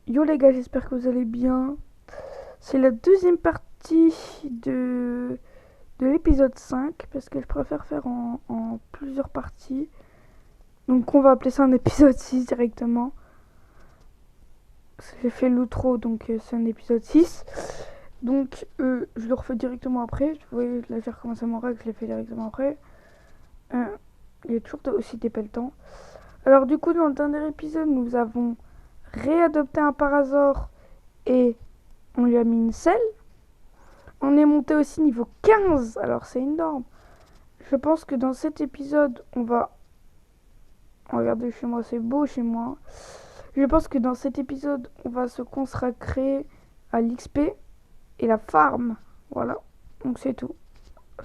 Yo les gars, j'espère que vous allez bien. C'est la deuxième partie de l'épisode 5 parce que je préfère faire en plusieurs parties. Donc on va appeler ça un épisode 6 directement. Parce que j'ai fait l'outro, donc c'est un épisode 6. Donc je le refais directement après. Vous voyez, là j'ai recommencé mon règle, je l'ai fait directement après. Il y a toujours aussi des pelletons. Alors du coup, dans le dernier épisode, nous avons réadopté un parasaure et on lui a mis une selle. On est monté aussi niveau 15, alors c'est énorme. Je pense que dans cet épisode, on va... Regardez chez moi, c'est beau chez moi. Je pense que dans cet épisode, on va se consacrer à l'XP et la farm. Voilà, donc c'est tout.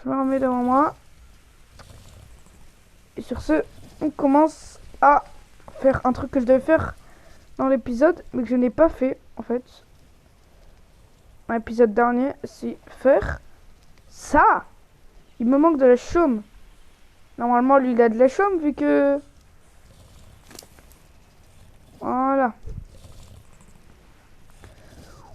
Je me remets devant moi. Et sur ce, on commence à faire un truc que je devais faire dans l'épisode, mais que je n'ai pas fait, en fait. Dans l'épisode dernier, c'est faire ça. Il me manque de la chaume. Normalement, lui, il a de la chaume, vu que... Voilà.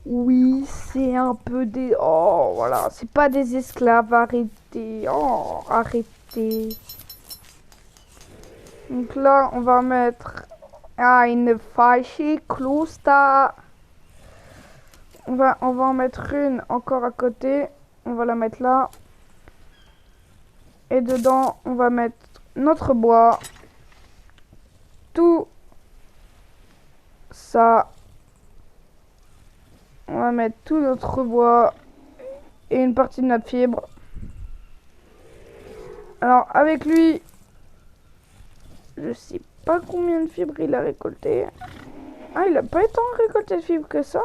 Oui, c'est un peu des... Oh, voilà. C'est pas des esclaves. Arrêtez. Oh, arrêtez. Donc là, on va mettre... une falsche Kloster. On va en mettre une encore à côté. On va la mettre là. Et dedans, on va mettre notre bois. Tout ça. On va mettre tout notre bois et une partie de notre fibre. Alors, avec lui, je sais pas combien de fibres il a récolté. Ah, il a pas tant récolté de fibres que ça.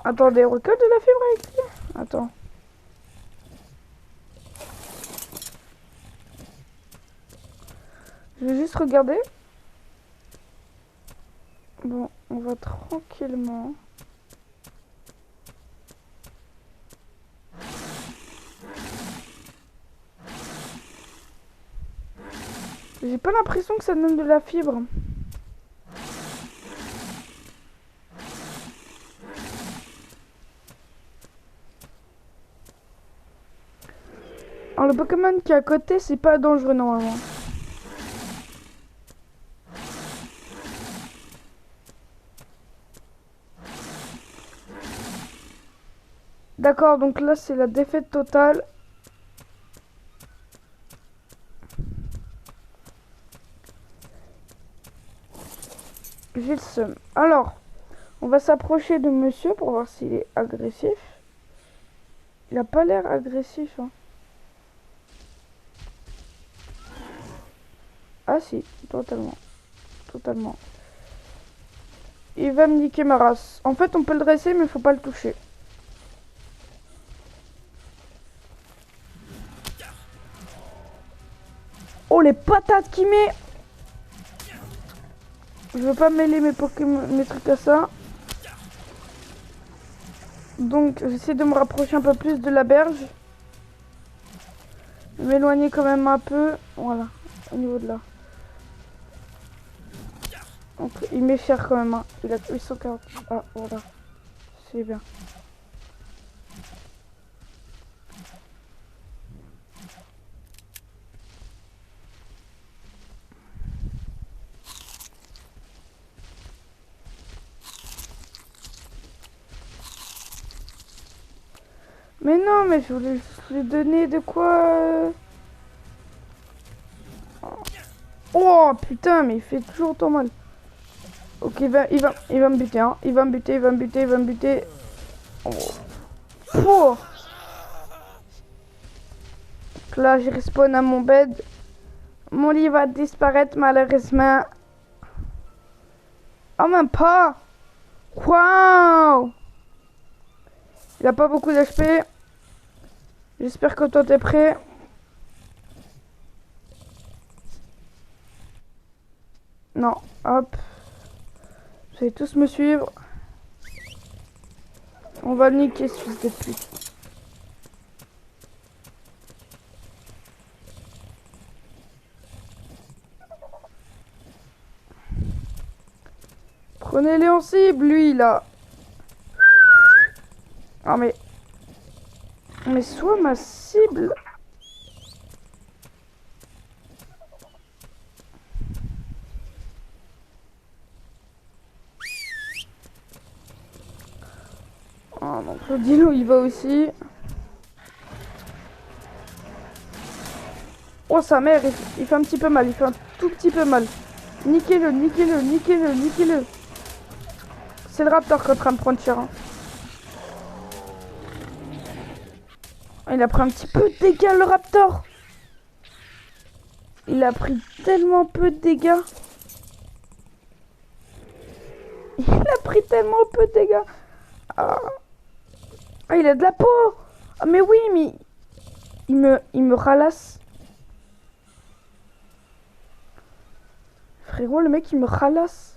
Attendez, on récolte de la fibre avec lui. Attends. Je vais juste regarder. Bon, on va tranquillement. J'ai pas l'impression que ça donne de la fibre. Alors, le Pokémon qui est à côté, c'est pas dangereux normalement. D'accord, donc là c'est la défaite totale. J'ai le seum. Alors, on va s'approcher de monsieur pour voir s'il est agressif. Il a pas l'air agressif, hein. Ah si, totalement. Totalement. Il va me niquer ma race. En fait, on peut le dresser, mais faut pas le toucher. Oh, les patates qu'il met! Je veux pas mêler mes Pokémon, mes trucs à ça. Donc, j'essaie de me rapprocher un peu plus de la berge. M'éloigner quand même un peu. Voilà, au niveau de là. Donc, il m'est cher quand même, hein. Il a 840. Ah, voilà. C'est bien. Mais non, mais je voulais lui donner de quoi... Oh putain, mais il fait toujours autant mal. Ok, il va me buter, hein. Il va me buter, il va me buter, il va me buter. Oh. Oh. Là, je respawn à mon bed. Mon lit va disparaître malheureusement. Oh, même pas. Waouh. Il a pas beaucoup d'HP. J'espère que toi t'es prêt. Non, hop. Vous allez tous me suivre. On va le niquer ce fils de pute. Prenez-les en cible, lui, là. Ah, mais... Mais soit ma cible... Oh non, le dino, il va aussi. Oh, sa mère, il fait un petit peu mal. Il fait un tout petit peu mal. Niquez-le, niquez-le, niquez-le, niquez-le. C'est le raptor qui est en train de prendre cher. Hein. Il a pris un petit peu de dégâts, le raptor. Il a pris tellement peu de dégâts. Il a pris tellement peu de dégâts. Ah, ah il a de la peau. Ah, mais oui, mais... Il me ralasse. Frérot, le mec, il me ralasse.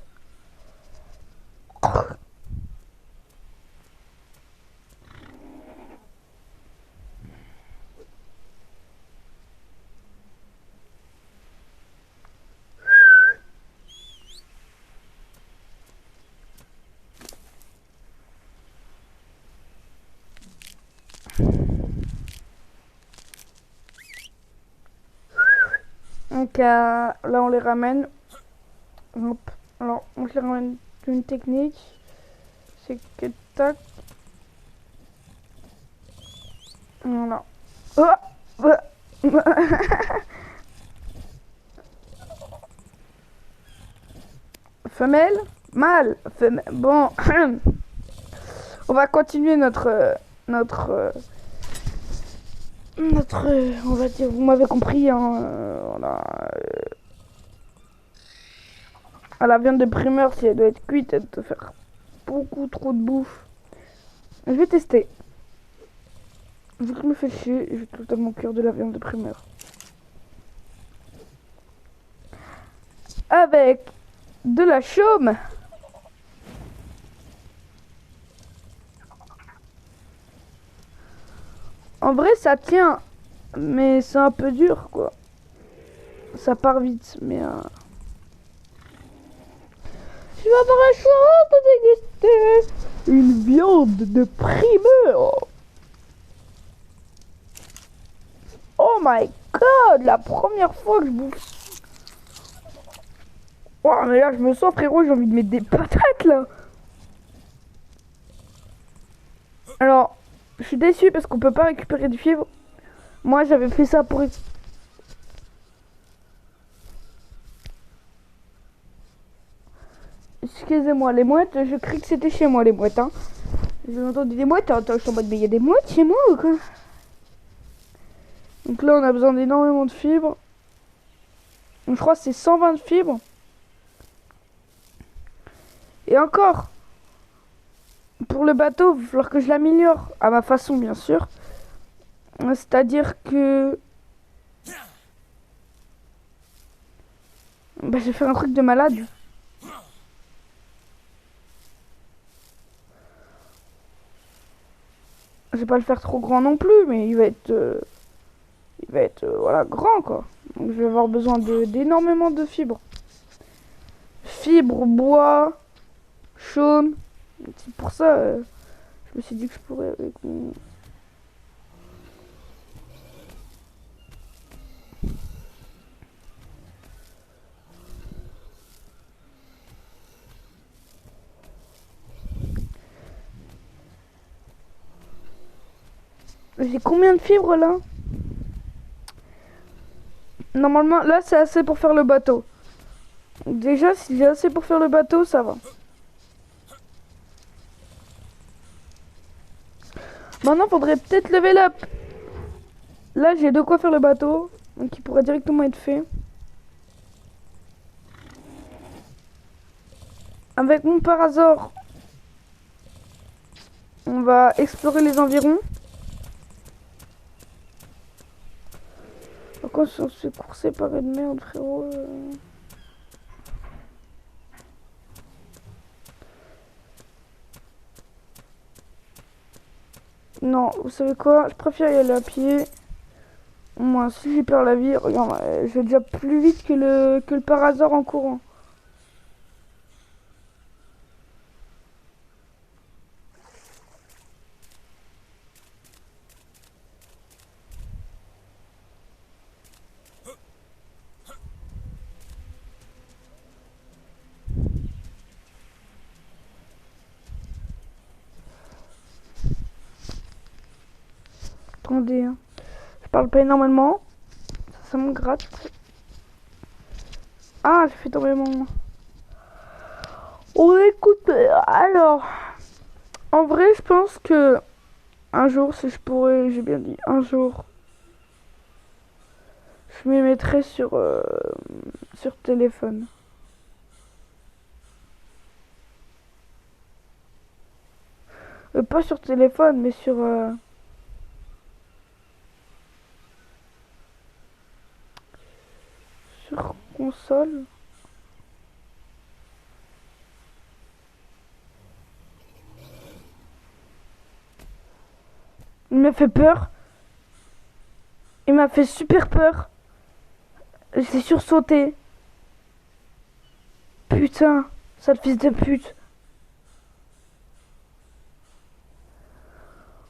Donc là, on les ramène. Hop. Alors, on se les ramène d'une technique. C'est que tac. Voilà. Oh. Femelle, mâle, femelle. Bon, on va continuer notre, on va dire, vous m'avez compris, hein, voilà. À la viande de primeur, si elle doit être cuite, elle doit faire beaucoup trop de bouffe. Je vais tester. Vu que je me fais chier, je vais totalement cuire de la viande de primeur. Avec de la chaume. En vrai, ça tient, mais c'est un peu dur, quoi. Ça part vite, mais... Tu vas avoir la chance de déguster une viande de primeur. Oh my god, la première fois que je bouffe. Oh, mais là, je me sens, frérot, j'ai envie de mettre des patates, là. Alors, je suis déçu parce qu'on peut pas récupérer du fibre. Moi, j'avais fait ça pour... Excusez-moi, les mouettes, je crie que c'était chez moi, les mouettes, hein. J'ai entendu des mouettes, attends, je suis en mode, mais il y a des mouettes chez moi ou quoi? Donc là, on a besoin d'énormément de fibres. Donc, je crois que c'est 120 de fibres. Et encore, pour le bateau, il va falloir que je l'améliore, à ma façon, bien sûr. C'est-à-dire que... Bah, je vais faire un truc de malade. Je vais pas le faire trop grand non plus, mais il va être voilà, grand, quoi. Donc, je vais avoir besoin d'énormément de fibres. Fibres, bois, chaume. C'est pour ça, je me suis dit que je pourrais avec mon... J'ai combien de fibres là? Normalement, là c'est assez pour faire le bateau. Donc, déjà, si j'ai assez pour faire le bateau, ça va. Maintenant, faudrait peut-être level up. Là, j'ai de quoi faire le bateau. Donc, il pourrait directement être fait. Avec mon Parasaur, on va explorer les environs. Pourquoi on se fait courser par une merde, frérot Non, vous savez quoi? Je préfère y aller à pied. Moi, si j'ai perdu la vie, regarde, je vais déjà plus vite que le Parasaur en courant. Attendez, hein. Je parle pas énormément. Ça me gratte. Ah, j'ai fait tomber mon... Oh, écoutez, alors... En vrai, je pense que... Un jour, si je pourrais, j'ai bien dit, un jour... Je m'y mettrai sur téléphone. Pas sur téléphone, mais sur console. Il m'a fait peur. Il m'a fait super peur. J'ai sursauté. Putain, sale fils de pute.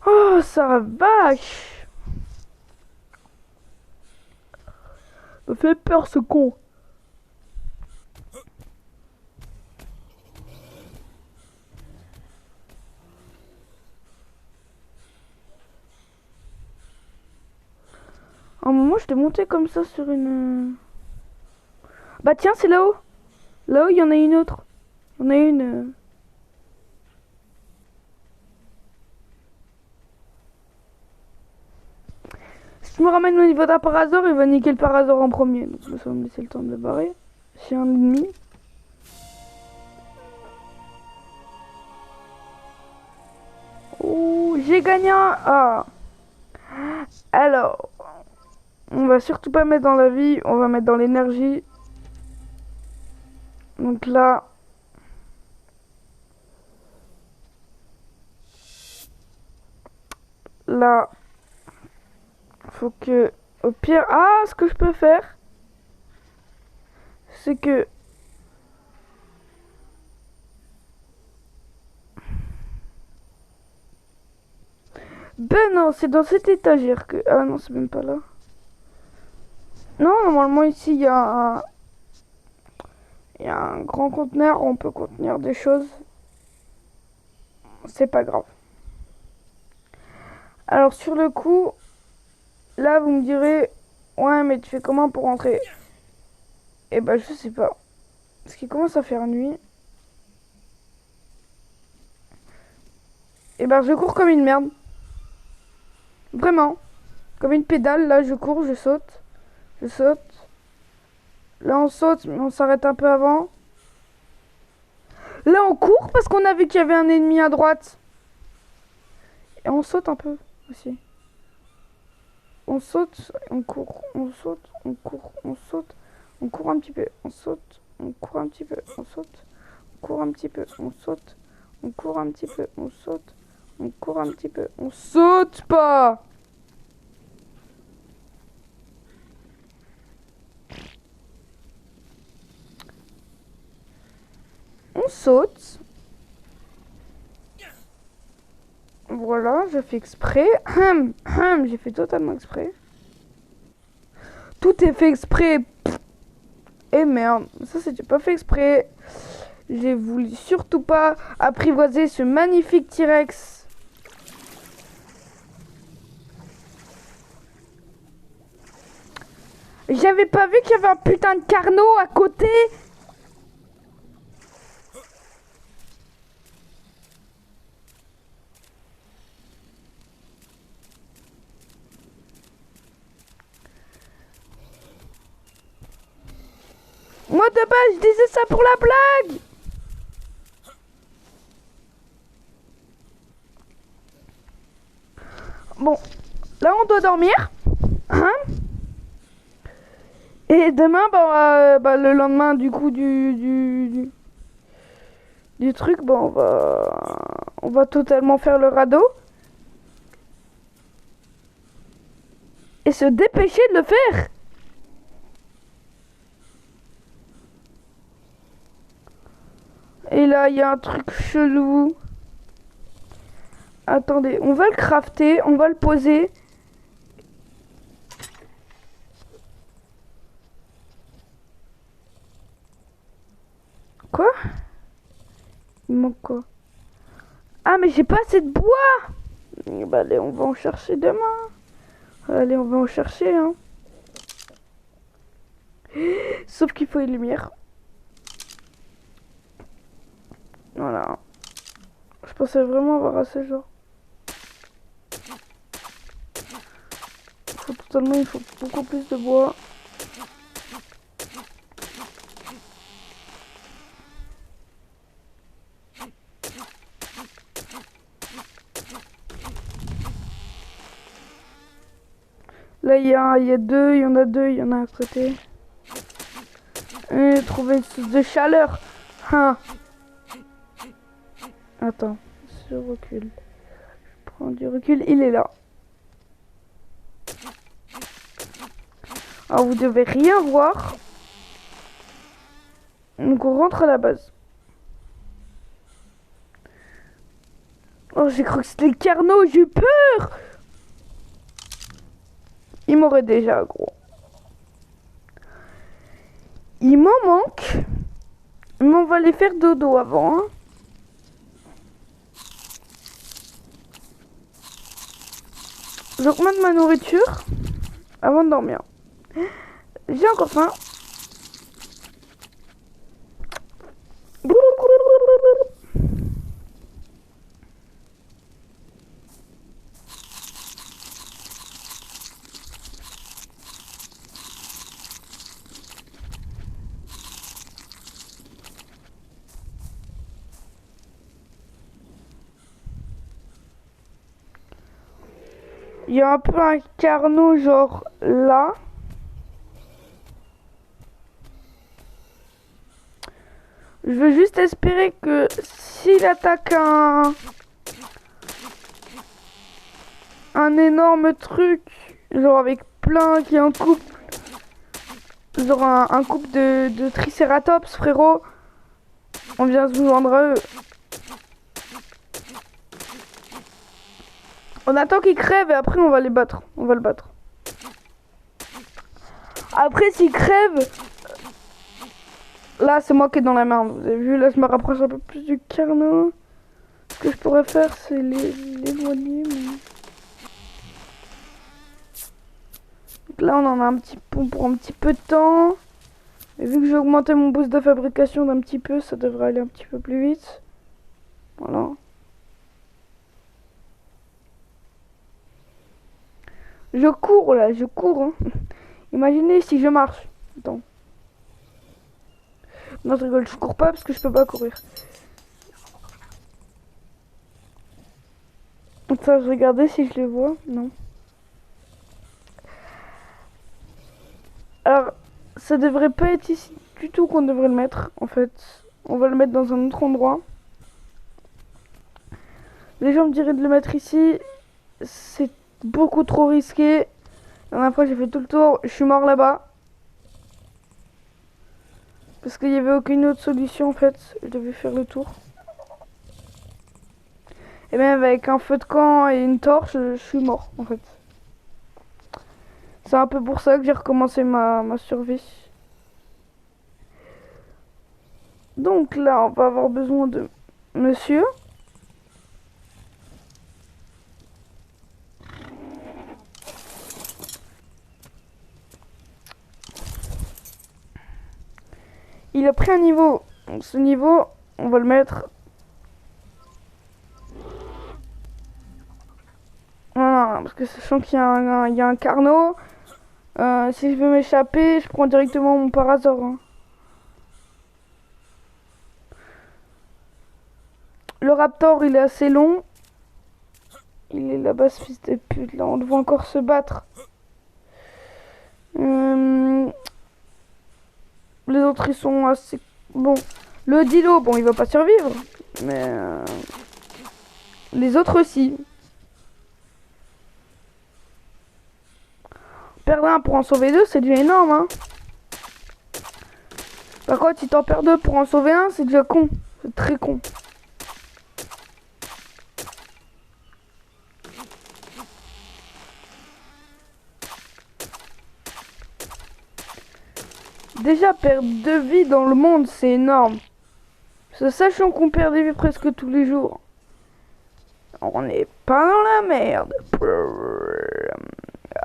Oh, ça vache. Me fait peur ce con. À un moment, je t'ai monté comme ça sur une... Bah tiens, c'est là-haut. Là-haut, il y en a une autre. Il y en a une... Si je me ramène au niveau d'un Parazor, il va niquer le Parazor en premier. Donc ça va me laisser le temps de le barrer. J'ai un ennemi. Oh, j'ai gagné un... Ah. Alors... On va surtout pas mettre dans la vie, on va mettre dans l'énergie. Donc là... Là... Faut que... Au pire... Ah, ce que je peux faire... C'est que... Ben non, c'est dans cette étagère que... Ah non, c'est même pas là. Non, normalement ici, il y a un... Il y a un grand conteneur où on peut contenir des choses. C'est pas grave. Alors sur le coup, là vous me direz, ouais mais tu fais comment pour rentrer? Eh ben je sais pas. Parce qu'il commence à faire nuit. Eh ben je cours comme une merde. Vraiment. Comme une pédale, là je cours, je saute. Je saute. Là on saute, mais on s'arrête un peu avant. Là on court parce qu'on a vu qu'il y avait un ennemi à droite. Et on saute un peu aussi. On saute, on court, on saute, on court, on saute, on court un petit peu, on saute, on court un petit peu, on saute, on court un petit peu, on saute, on court un petit peu, on saute, on court un petit peu, on saute pas. On saute. Voilà, je fais exprès. J'ai fait totalement exprès. Tout est fait exprès. Et merde, ça c'était pas fait exprès. J'ai voulu surtout pas apprivoiser ce magnifique T-Rex. J'avais pas vu qu'il y avait un putain de carnot à côté. Moi de base, je disais ça pour la blague. Bon, là on doit dormir. Hein? Et demain, le lendemain du coup du truc, on va totalement faire le radeau. Et se dépêcher de le faire. Et là, il y a un truc chelou. Attendez, on va le crafter, on va le poser. Quoi? Il manque quoi? Ah, mais j'ai pas assez de bois. Bah allez, on va en chercher demain. Allez, on va en chercher, hein. Sauf qu'il faut une lumière. Voilà. Je pensais vraiment avoir assez, genre. Il faut beaucoup plus de bois. Là, il y a deux, il y en a deux, il y en a à côté. Trouver une source de chaleur. Hein. Attends, je recule. Je prends du recul, il est là. Alors, vous devez rien voir. Donc, on rentre à la base. Oh, j'ai cru que c'était le Carnot, j'ai eu peur. Il m'aurait déjà, gros. Il m'en manque. Mais on va les faire dodo avant, hein. J'augmente ma nourriture avant de dormir. J'ai encore faim. Il y a un peu un Carnot genre là. Je veux juste espérer que s'il attaque un énorme truc, genre avec plein qui est en couple, genre un couple de Triceratops, frérot, on vient se joindre à eux. On attend qu'ils crèvent et après on va les battre. On va le battre. Après s'ils crèvent, là c'est moi qui est dans la merde. Vous avez vu, là je me rapproche un peu plus du Carnot. Ce que je pourrais faire c'est l'éloigner. Mais... Donc là on en a un petit peu pour un petit peu de temps. Et vu que j'ai augmenté mon boost de fabrication d'un petit peu, ça devrait aller un petit peu plus vite. Voilà. Je cours là, je cours. Hein. Imaginez si je marche. Attends. Non, je rigole, je cours pas parce que je peux pas courir. Donc ça, je regardais si je les vois. Non. Alors, ça devrait pas être ici du tout qu'on devrait le mettre. En fait, on va le mettre dans un autre endroit. Les gens me diraient de le mettre ici. C'est beaucoup trop risqué. La dernière fois, j'ai fait tout le tour. Je suis mort là-bas. Parce qu'il n'y avait aucune autre solution en fait. Je devais faire le tour. Et même avec un feu de camp et une torche, je suis mort en fait. C'est un peu pour ça que j'ai recommencé ma survie. Donc là, on va avoir besoin de monsieur. Il a pris un niveau. Donc ce niveau, on va le mettre. Voilà, parce que sachant qu'il y a un Carnot, si je veux m'échapper, je prends directement mon Parasaur. Hein. Le Raptor, il est assez long. Il est là-bas, ce fils de pute. Là, on doit encore se battre. Les autres, ils sont assez... Bon. Le Dilo, bon, il va pas survivre. Mais... les autres aussi. Perdre un pour en sauver deux, c'est déjà énorme, hein. Par contre, si t'en perds deux pour en sauver un, c'est déjà con. C'est très con. Déjà, perdre 2 vies dans le monde, c'est énorme. Sachant qu'on perd des vies presque tous les jours. On n'est pas dans la merde.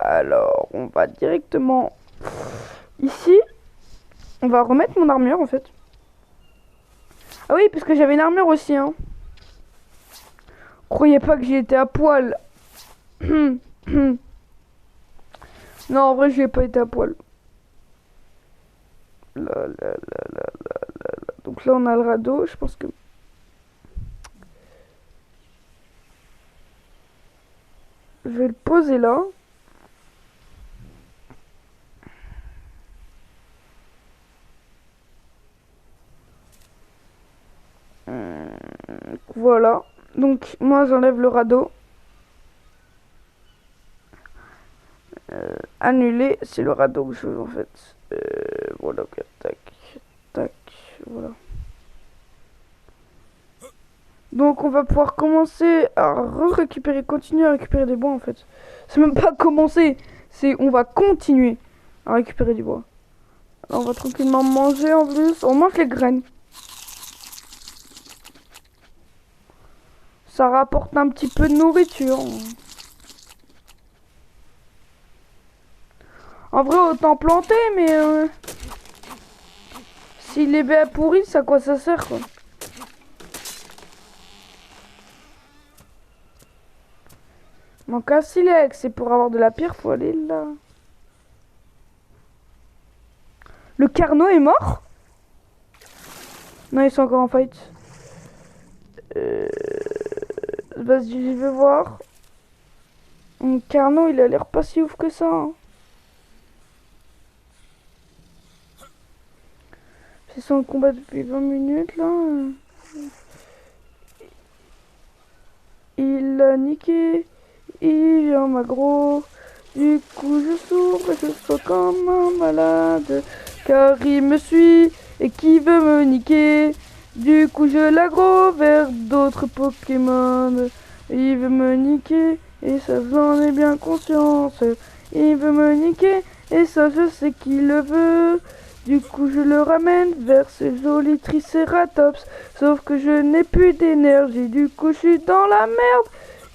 Alors, on va directement ici. On va remettre mon armure en fait. Ah oui, parce que j'avais une armure aussi, hein. Croyez pas que j'ai été à poil. Non, en vrai, j'ai pas été à poil. Là. Donc là, on a le radeau. Je pense que... Je vais le poser là. Voilà. Donc, moi, j'enlève le radeau. Annuler, c'est le radeau que je veux en fait. Voilà, ok, tac, voilà. Donc on va pouvoir commencer à récupérer, continuer à récupérer des bois en fait. C'est même pas commencer, c'est on va continuer à récupérer du bois. Alors, on va tranquillement manger en plus, on mange les graines. Ça rapporte un petit peu de nourriture. En vrai, autant planter, mais si les baies pourrissent, à quoi ça sert quoi? Manque un silex, et pour avoir de la pierre, faut aller là. Le Carnot est mort? Non, ils sont encore en fight. Vas-y, je vais voir. Mon Carnot, il a l'air pas si ouf que ça. Hein. C'est son combat depuis 20 minutes là. Il l'a niqué. Il vient m'aggro. Du coup, je souffre et je sens comme un malade. Car il me suit et qui veut me niquer. Du coup, je l'aggro vers d'autres Pokémon. Il veut me niquer et ça, j'en ai bien conscience. Il veut me niquer et ça, je sais qu'il le veut. Du coup, je le ramène vers ce joli Triceratops. Sauf que je n'ai plus d'énergie. Du coup, je suis dans la merde.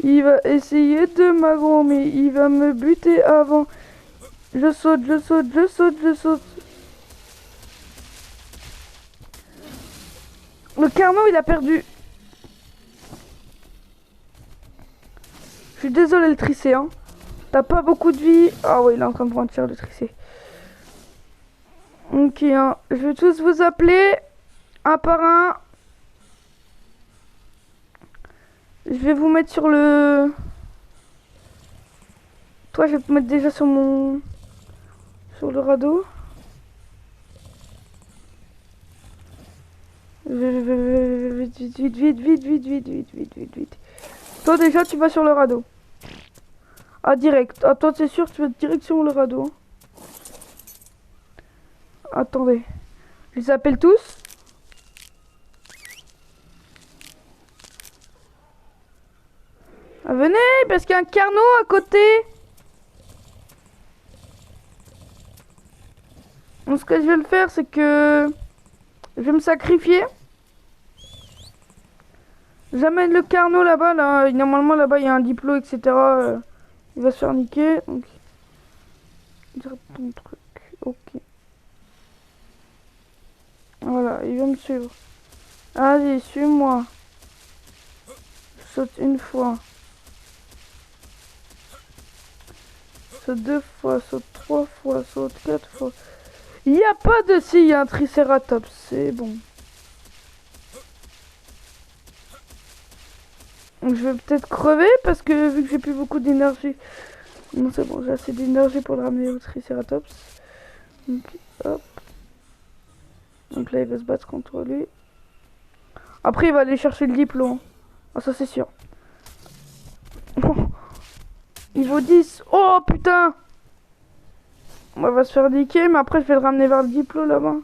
Il va essayer de m'aggro, mais il va me buter avant. Je saute. Le Carnot, il a perdu. Je suis désolé, le Tricé, hein. T'as pas beaucoup de vie. Ah ouais, il est en train de prendre cher, le Tricé. Ok, hein. Je vais tous vous appeler un par un. Je vais vous mettre sur le... Toi, je vais te mettre déjà sur mon... Sur le radeau. Vite. Toi, déjà, tu vas sur le radeau. Ah, direct. Ah, toi, c'est sûr, tu vas direct sur le radeau. Attendez. Je les appelle tous. Ah, venez, parce qu'il y a un Carnot à côté. Donc, ce que je vais le faire, c'est que... Je vais me sacrifier. J'amène le Carnot là-bas. Là. Normalement, là-bas, il y a un diplôme, etc. Il va se faire niquer. Donc... Dire ton truc. Ok. Voilà, il va me suivre. Allez, suis-moi. Saute une fois. Saute 2 fois, saute 3 fois, saute 4 fois. Il n'y a pas de... Si, il y a un Triceratops, c'est bon. Donc je vais peut-être crever parce que vu que j'ai plus beaucoup d'énergie. Non, c'est bon, j'ai assez d'énergie pour le ramener au Triceratops. Donc, hop. Donc là, il va se battre contre lui. Après, il va aller chercher le diplôme. Ah, ça, c'est sûr. Niveau 10. Oh, putain! On va se faire niquer, mais après, je vais le ramener vers le diplôme, là-bas.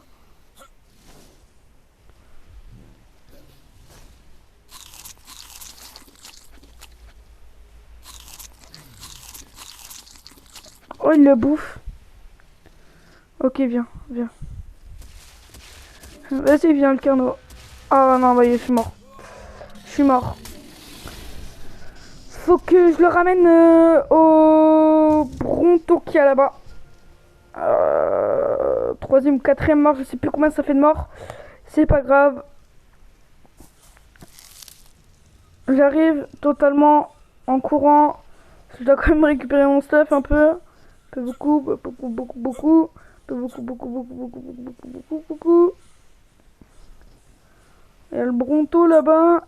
Oh, il le bouffe. Ok, viens. Vas-y, viens, le Carnot. Ah non, bah, je suis mort. Faut que je le ramène au Bronto qui est là-bas. Troisième ou quatrième mort, je sais plus combien ça fait de morts. C'est pas grave. J'arrive totalement en courant. Je dois quand même récupérer mon stuff un peu. Un peu beaucoup, beaucoup. Un peu beaucoup. Il y a le Bronto là-bas.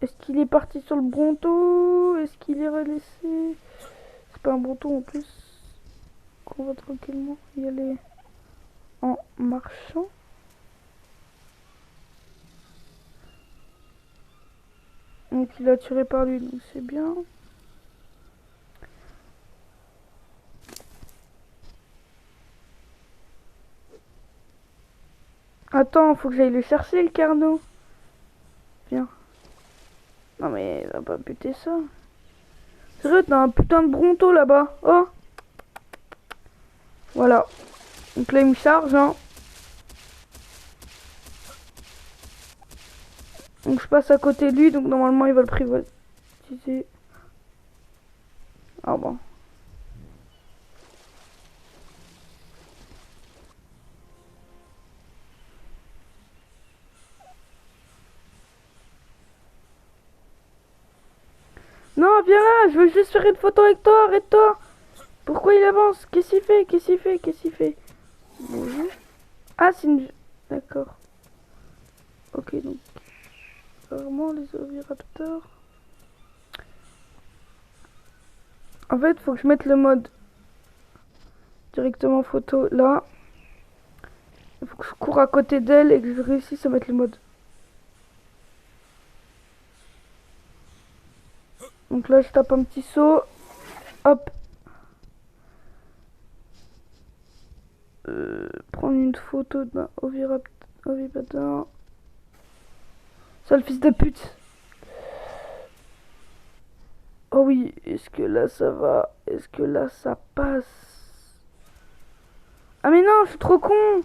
Est-ce qu'il est parti sur le Bronto? Est-ce qu'il est relaissé? C'est pas un Bronto en plus. On va tranquillement y aller en marchant. Donc il a tiré par lui, donc c'est bien. Attends, faut que j'aille le chercher le Carnot. Viens. Non mais il va pas buter ça. Sérieux, t'as un putain de Bronto là-bas. Oh. Voilà. Donc là il me charge hein. Donc je passe à côté de lui, donc normalement il va le privatiser. Ah bon. Non, viens là, je veux juste faire une photo avec toi, arrête-toi. Pourquoi il avance? Qu'est-ce qu'il fait? Qu'est-ce qu'il fait? Qu'est-ce qu'il fait? Bonjour. Ah, c'est une... D'accord. Ok, donc... Vraiment, les oviraptors... En fait, faut que je mette le mode... Directement photo, là. Il faut que je cours à côté d'elle et que je réussisse à mettre le mode. Donc là, je tape un petit saut. Hop. Prendre une photo d'un ovipator. Sale fils de pute. Oh oui, est-ce que là ça va? Est-ce que là ça passe? Ah mais non, je suis trop con.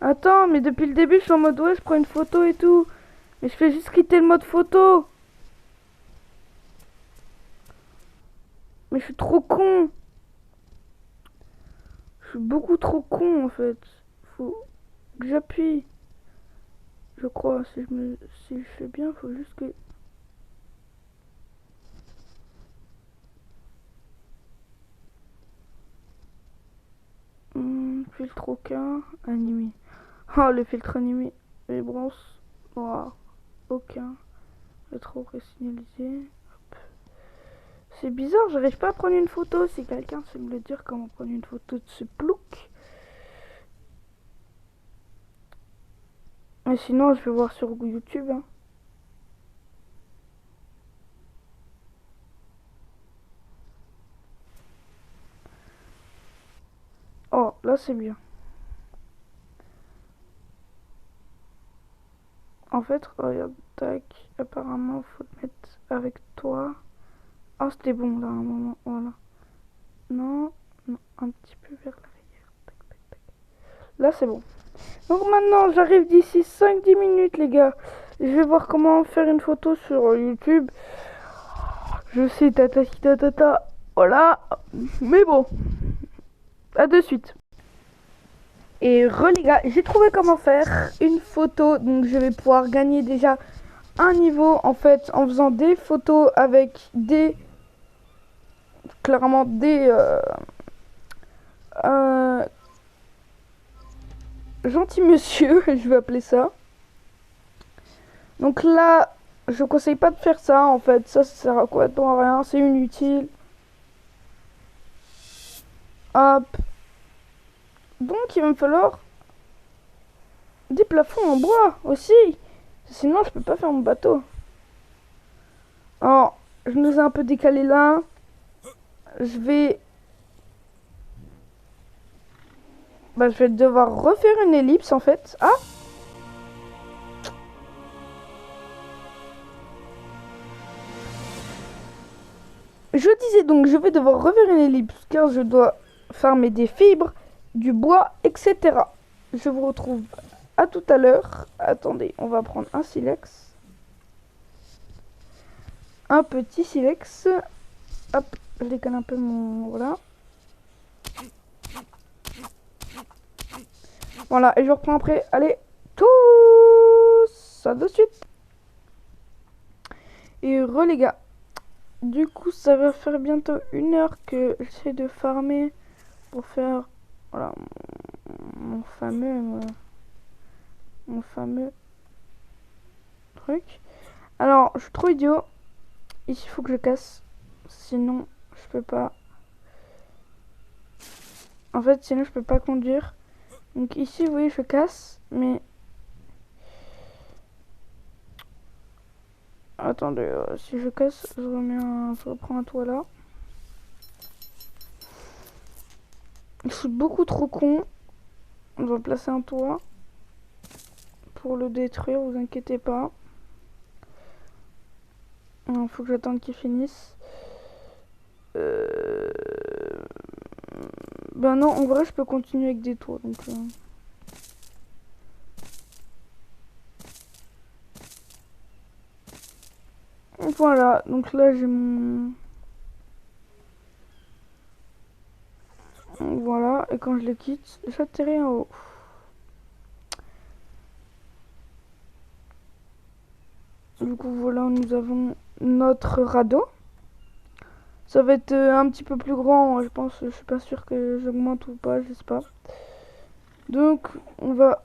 Attends, mais depuis le début je suis en mode ouais, je prends une photo et tout. Mais je fais juste quitter le mode photo. Mais je suis trop con. Je suis beaucoup trop con en fait. Faut que j'appuie. Je crois, si je fais bien, faut juste que... Filtre aucun, animé. Oh, le filtre animé. Les bronzes noirs, aucun. Rétro signalisé. C'est bizarre, j'arrive pas à prendre une photo. Si quelqu'un sait me le dire comment prendre une photo de ce plouc. Mais sinon, je vais voir sur YouTube. Hein. Oh, là c'est bien. En fait, regarde, tac. Apparemment, faut le mettre avec toi. Oh, c'était bon là, un moment. Voilà. Non, non, un petit peu vers l'arrière. Tac, tac, tac. Là, c'est bon. Donc maintenant, j'arrive d'ici 5-10 minutes, les gars. Je vais voir comment faire une photo sur YouTube. Je sais, tata. Voilà. Mais bon. À de suite. Et les gars, j'ai trouvé comment faire une photo. Donc je vais pouvoir gagner déjà un niveau en fait en faisant des photos avec des... Clairement des... gentil monsieur, je vais appeler ça. Donc là, je conseille pas de faire ça en fait. Ça sert à quoi? À rien, c'est inutile. Hop. Donc il va me falloir des plafonds en bois aussi. Sinon je peux pas faire mon bateau. Alors, je nous ai un peu décalé là. Je vais devoir refaire une ellipse en fait. Ah! Je disais donc, je vais devoir refaire une ellipse car je dois farmer des fibres, du bois, etc. Je vous retrouve à tout à l'heure. Attendez, on va prendre un silex. Un petit silex. Hop, Je décale un peu mon... Voilà. Voilà, et je reprends après. Allez, tout ça de suite. Et les gars. Du coup, ça va faire bientôt 1 heure que j'essaie de farmer pour faire... Voilà, mon fameux truc. Alors, je suis trop idiot. Ici, il faut que je casse. Sinon, je peux pas. En fait, sinon, je peux pas conduire. Donc ici, vous voyez, je casse. Mais... Attendez, si je casse, je reprends un toit là. Je suis beaucoup trop con. On va placer un toit. Pour le détruire, vous inquiétez pas. Il faut que j'attende qu'il finisse. Ben non, en vrai, je peux continuer avec des toits. Donc, voilà, donc là j'ai mon... Voilà, et quand je le quitte, j'atterris en haut. Du coup, voilà, nous avons notre radeau. Ça va être un petit peu plus grand, je pense. Je suis pas sûre que j'augmente ou pas, je sais pas. Donc, on va...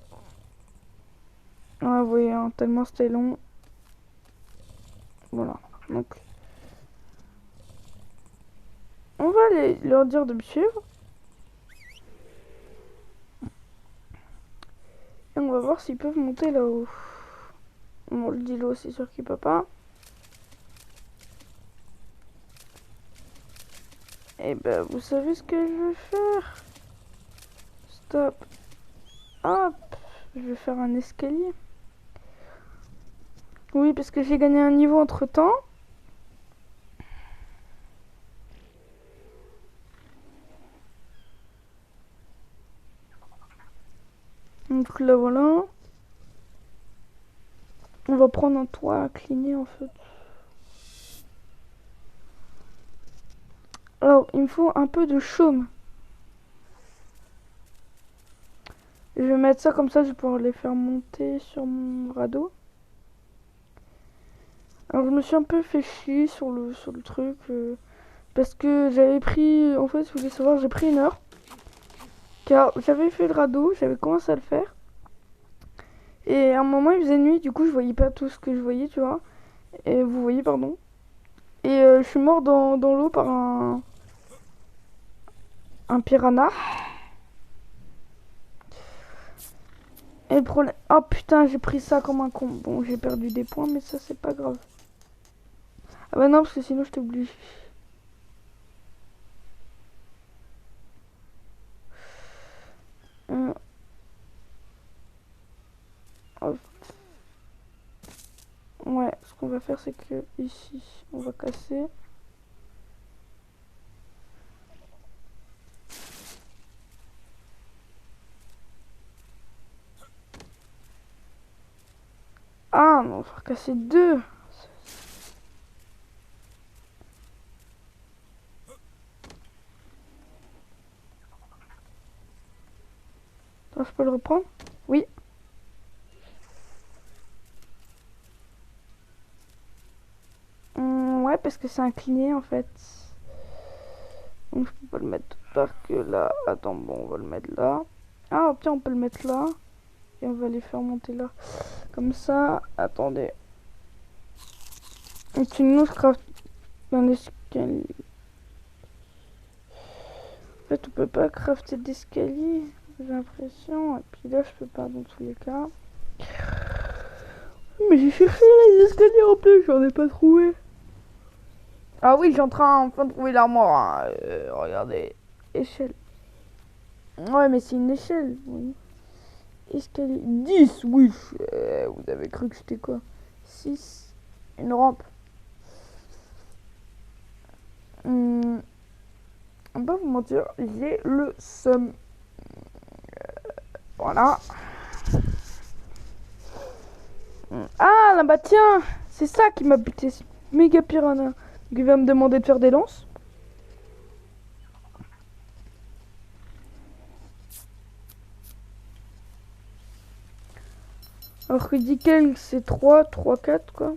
Ah, vous voyez, hein, tellement c'était long. Voilà, donc... On va leur dire de me suivre. Et on va voir s'ils peuvent monter là-haut. Bon, le Dilo, c'est sûr qu'il peut pas. Et ben, vous savez ce que je vais faire. Stop. Hop. Je vais faire un escalier. Oui, parce que j'ai gagné un niveau entre-temps. Donc là, voilà. On va prendre un toit incliné, en fait. Alors, il me faut un peu de chaume. Je vais mettre ça comme ça, je vais pouvoir les faire monter sur mon radeau. Alors, je me suis un peu fait chier sur le truc. Parce que j'avais pris... En fait, si vous voulez savoir, j'ai pris 1 heure. Car j'avais fait le radeau, j'avais commencé à le faire. Et à un moment, il faisait nuit, du coup, je voyais pas tout ce que je voyais, tu vois. Et vous voyez, pardon. Et je suis mort dans l'eau par un piranha. Et le problème... Oh putain, j'ai pris ça comme un con. Bon, j'ai perdu des points, mais ça, c'est pas grave. Ah bah non, parce que sinon, je t'oublie. Ouais, ce qu'on va faire, c'est que ici, on va casser. Ah, non, on va casser 2. Attends, je peux le reprendre? Oui. Ouais, parce que c'est incliné, en fait. Donc, je peux pas le mettre tout tard que là. Attends, bon, on va le mettre là. Ah, tiens, on peut le mettre là. Et on va les faire monter là. Comme ça. Attendez. Et sinon, je craft un escalier. En fait, on peut pas crafter d'escalier. J'ai l'impression. Et puis là, je peux pas dans tous les cas. Mais j'ai cherché les escaliers en plus, j'en ai pas trouvé. Ah oui, j'ai en train enfin de trouver l'armoire. Hein. Regardez. Échelle. Ouais, mais c'est une échelle. Oui. Escalier. 10, oui. Vous avez cru que c'était quoi? 6. Une rampe. On va pas vous mentir, j'ai le seum. Voilà. Ah là-bas, tiens. C'est ça qui m'a buté. Ce méga piranha. Donc, il va me demander de faire des lances. Alors que Dickel c'est 3, 3, 4 quoi.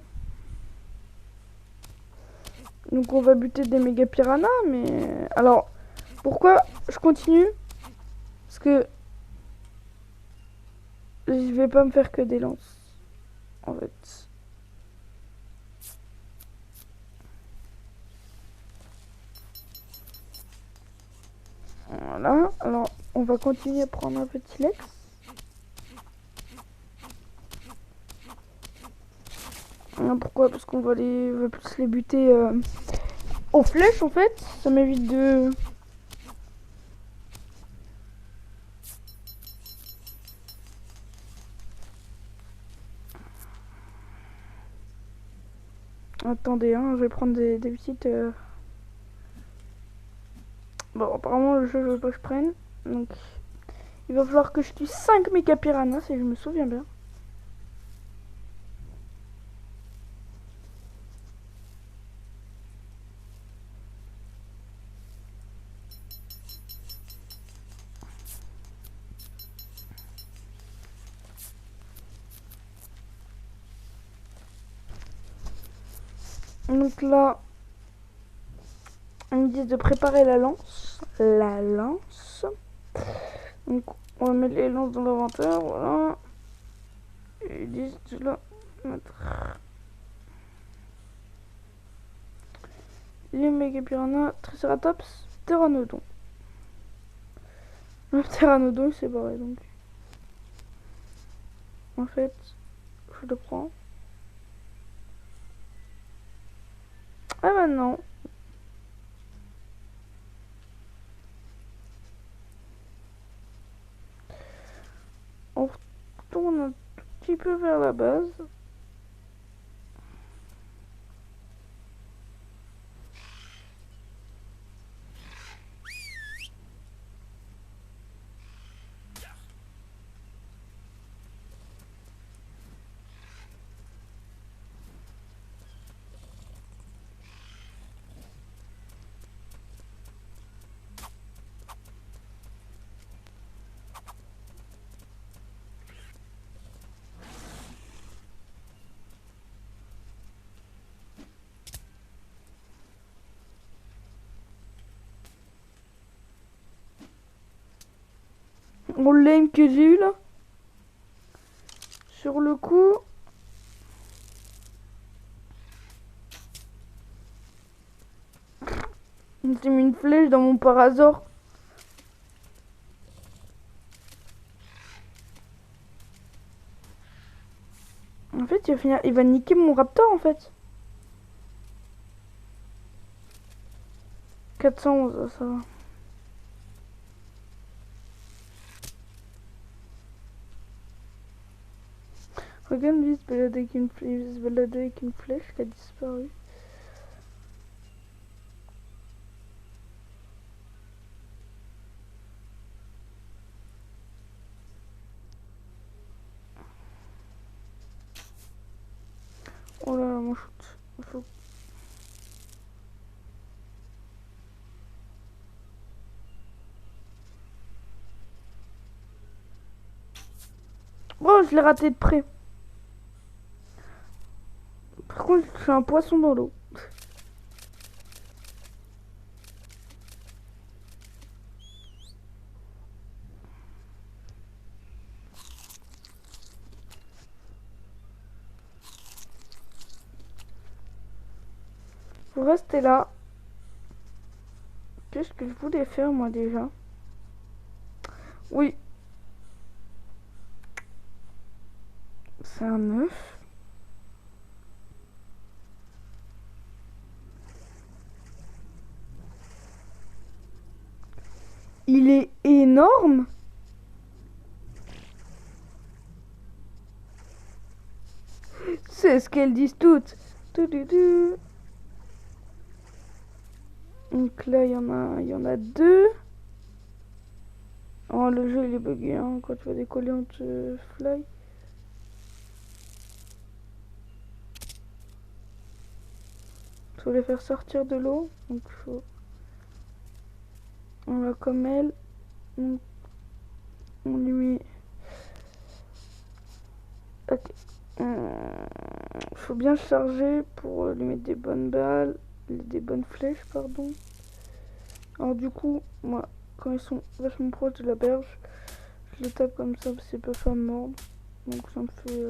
Donc on va buter des méga piranhas, mais... Alors, pourquoi je continue? Parce que je vais pas me faire que des lances, en fait. Voilà, alors on va continuer à prendre un petit Lex. Pourquoi? Parce qu'on va plus les buter aux flèches en fait. Ça m'évite de... Attendez, hein, je vais prendre des petites... Bon, apparemment le jeu je veux pas que je prenne. Donc il va falloir que je tue 5 méga piranhas si je me souviens bien. Donc là, ils me disent de préparer la lance. La lance. Donc on va mettre les lances dans l'inventaire, voilà. Et ils disent de la mettre les méga piranhas, Triceratops, Pteranodon. Le Pteranodon il s'est barré donc. En fait, je le prends. Ah maintenant. On retourne un tout petit peu vers la base. On l'aime que j'ai eu là. Sur le coup. On s'est mis une flèche dans mon parasor. En fait, il va niquer mon raptor en fait. 411, ça va. Regarde lui, il se balade avec une flèche qui a disparu. Oh là là, mon shoot. Oh, je l'ai raté de près. Par contre, je suis un poisson dans l'eau. Vous restez là. Qu'est-ce que je voulais faire moi déjà? Oui. C'est un œuf. Il est énorme. C'est ce qu'elles disent toutes. Donc là, il y en a deux. Oh, le jeu il est bugué hein, quand tu vas décoller on te fly. Faut les faire sortir de l'eau. Donc faut... On va comme elle. On lui met... Ok. Faut bien charger pour lui mettre des bonnes balles, des bonnes flèches, pardon. Alors du coup, moi, quand ils sont vachement proches de la berge, je le tape comme ça parce qu'ils peuvent pas me mordre. Donc ça me fait...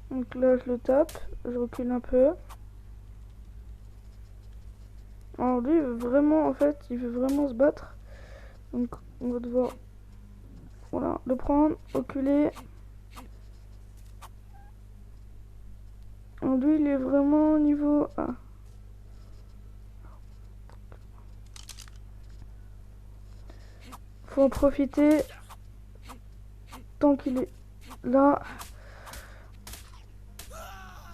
Donc là, je le tape, je recule un peu. Alors lui, il veut vraiment, en fait, il veut vraiment se battre. Donc on va devoir, voilà, le prendre, reculer. Alors lui, il est vraiment au niveau A. Faut en profiter tant qu'il est là.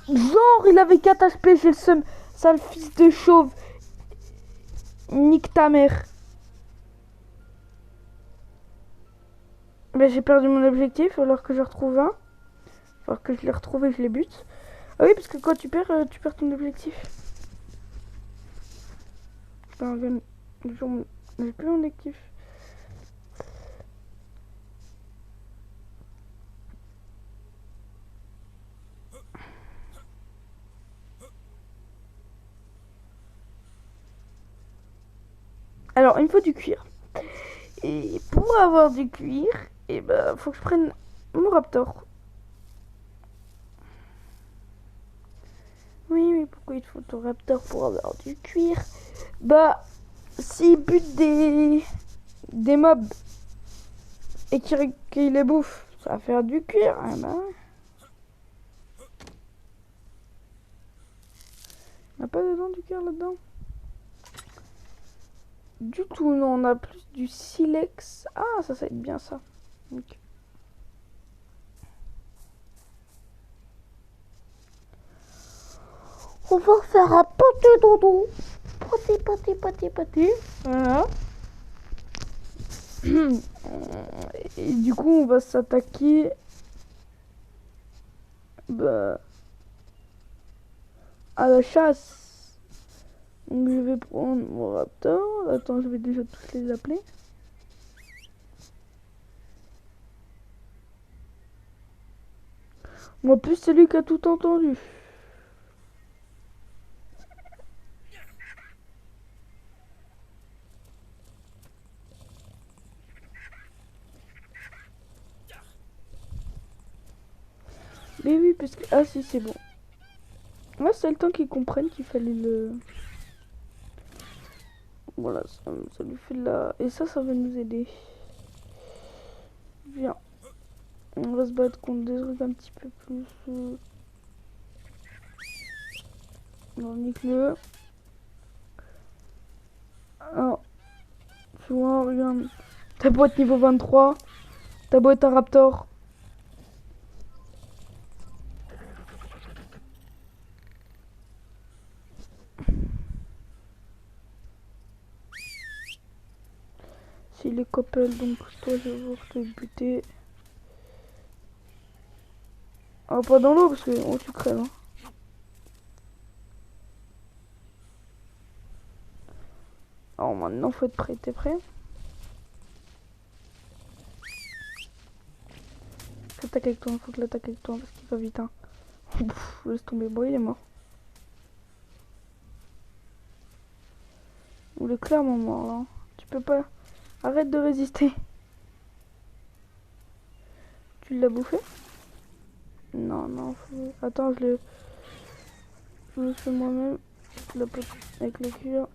Genre, il avait 4 HP, j'ai le seum. Sale fils de chauve. Nique ta mère. Ben, j'ai perdu mon objectif, alors que je retrouve un. Alors que je l'ai retrouvé, je les bute. Ah oui, parce que quand tu perds ton objectif. J'ai plus mon objectif. Alors, il me faut du cuir. Et pour avoir du cuir, et ben, faut que je prenne mon raptor. Oui, mais pourquoi il te faut ton raptor pour avoir du cuir? Bah, s'il bute des mobs et qu'il les bouffe, ça va faire du cuir. Ah bah. On n'a pas dedans du cuir là-dedans? Du tout, non, on a plus du silex. Ah, ça va être bien ça. Okay. On va faire un pâté dodo. Pâté. Voilà. Et du coup, on va s'attaquer à la chasse. Donc, je vais prendre mon raptor. Attends, je vais déjà tous les appeler. Moi, plus celui qui a tout entendu. Mais oui, parce que... Ah si, c'est bon. Là, c'est le temps qu'ils comprennent qu'il fallait le... Voilà, ça lui fait de la... Et ça va nous aider. Viens. On va se battre contre des trucs un petit peu plus... Non, nique-le. Alors, tu vois, regarde. T'as beau être niveau 23. T'as beau être un raptor. S'il est couple, donc toi, je vais voir te buter. Ah, pas dans l'eau, parce que oh, tu crèves. Hein. Alors maintenant, faut être prêt. T'es prêt? L'attaque avec toi, faut que l'attaque avec toi, parce qu'il va vite. Hein. Pff, laisse tomber, bon, il est mort. Il est clairement mort, là. Tu peux pas... Arrête de résister. Tu l'as bouffé? Non, faut... Attends, je le fais moi-même. Avec le cuir.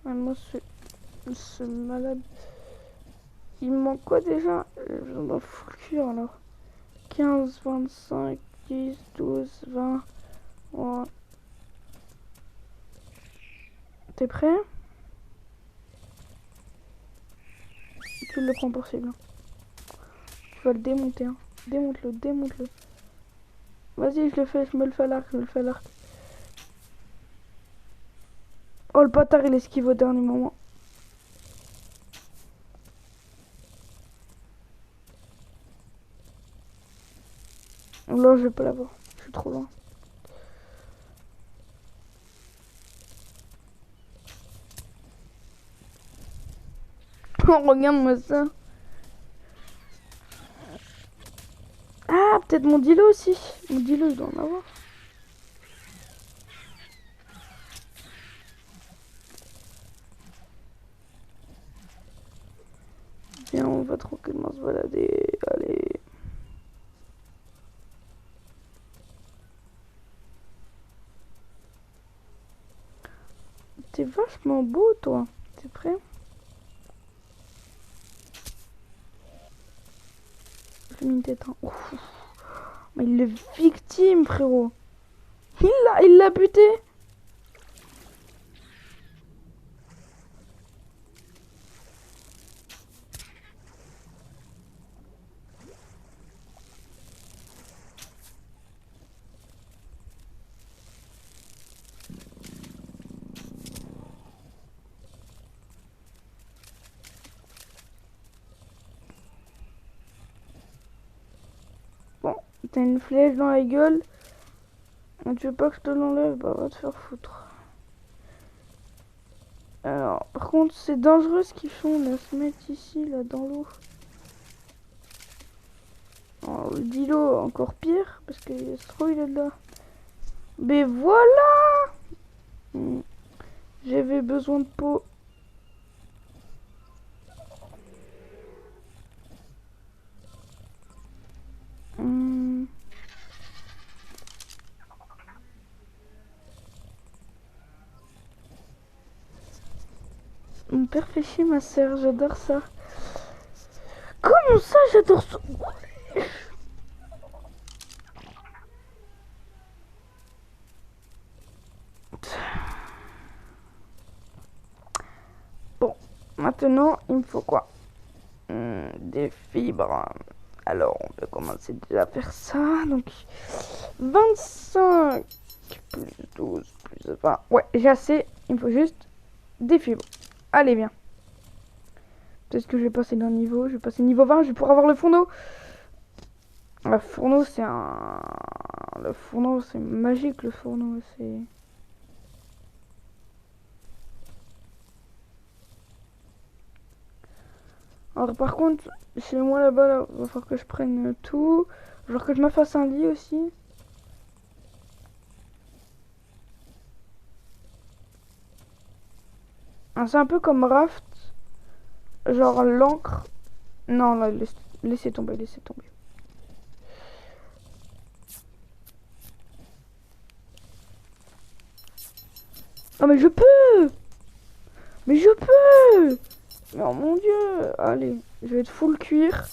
Ah, moi, ce malade... Il me manque quoi déjà? J'en ai full cuir, alors. 15, 25, 10, 12, 20... Ouais. T'es prêt? Tu le prends pour cible. Tu vas le démonter. Hein. Démonte-le. Vas-y, je me le fais à l'arc, Oh, le bâtard, il esquive au dernier moment. Là, je vais pas l'avoir. Je suis trop loin. Regarde-moi ça. Ah, peut-être mon Dilo aussi. Mon Dilo, il doit en avoir. Viens, on va tranquillement se balader. Allez. T'es vachement beau, toi. T'es prêt? J'ai mis une tête. Hein. Ouf. Mais il est victime, frérot. Il l'a buté. Bon, t'as une flèche dans la gueule. Tu veux pas que je te l'enlève? Bah, va te faire foutre. Alors, par contre, c'est dangereux ce qu'ils font, là, se mettre ici, là, dans l'eau. Alors, le Dilo, encore pire, parce que Stro, il est là. Mais voilà! J'avais besoin de peau. Mon père fait chier ma sœur, j'adore ça. Comment ça, j'adore ça? Bon, maintenant, il me faut quoi? Des fibres. Alors, on peut commencer déjà à faire ça. Donc, 25 plus 12 plus 20. Ouais, j'ai assez. Il me faut juste des fibres. Allez, viens. Peut-être que je vais passer d'un niveau. Je vais passer niveau 20. Je vais pouvoir avoir le fourneau. Le fourneau, c'est un... Le fourneau, c'est magique, le fourneau. C'est... Alors, par contre, chez moi, là-bas, là, va falloir que je prenne tout. Genre que je me fasse un lit aussi. Ah, c'est un peu comme Raft. Genre l'encre. Non, là, laissez tomber, laissez tomber. Oh, mais je peux! Mais je peux! Mais oh mon dieu! Allez, je vais être full cuir.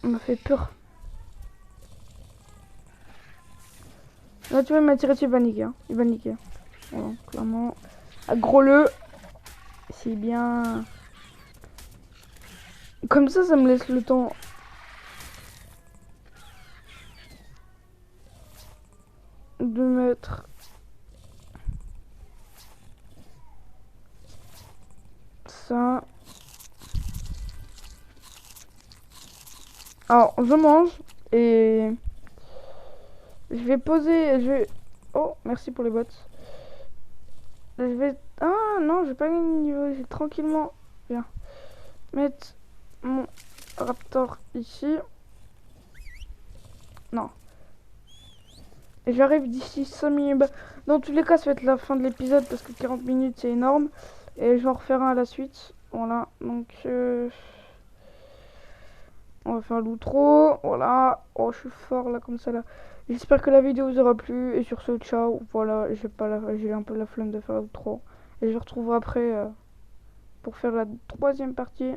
On m'a fait peur. Là, tu vas m'attirer dessus, il va niquer. Hein. Il va niquer. Voilà, clairement. Aggro-le. C'est bien. Comme ça me laisse le temps. De mettre ça. Alors, je mange et je vais poser. Je vais. Oh, merci pour les bottes. Je vais. Ah non, je vais pas gagner de niveau. Je vais tranquillement. Bien. Mettre mon raptor ici. Non. Et j'arrive d'ici 5 minutes. Dans tous les cas, ça va être la fin de l'épisode parce que 40 minutes c'est énorme. Et je vais en refaire un à la suite. Voilà. Donc. On va faire l'outro. Voilà. Oh, je suis fort là, comme ça là. J'espère que la vidéo vous aura plu. Et sur ce, ciao. Voilà. J'ai un peu la flemme de faire l'outro. Et je vous retrouverai après pour faire la troisième partie.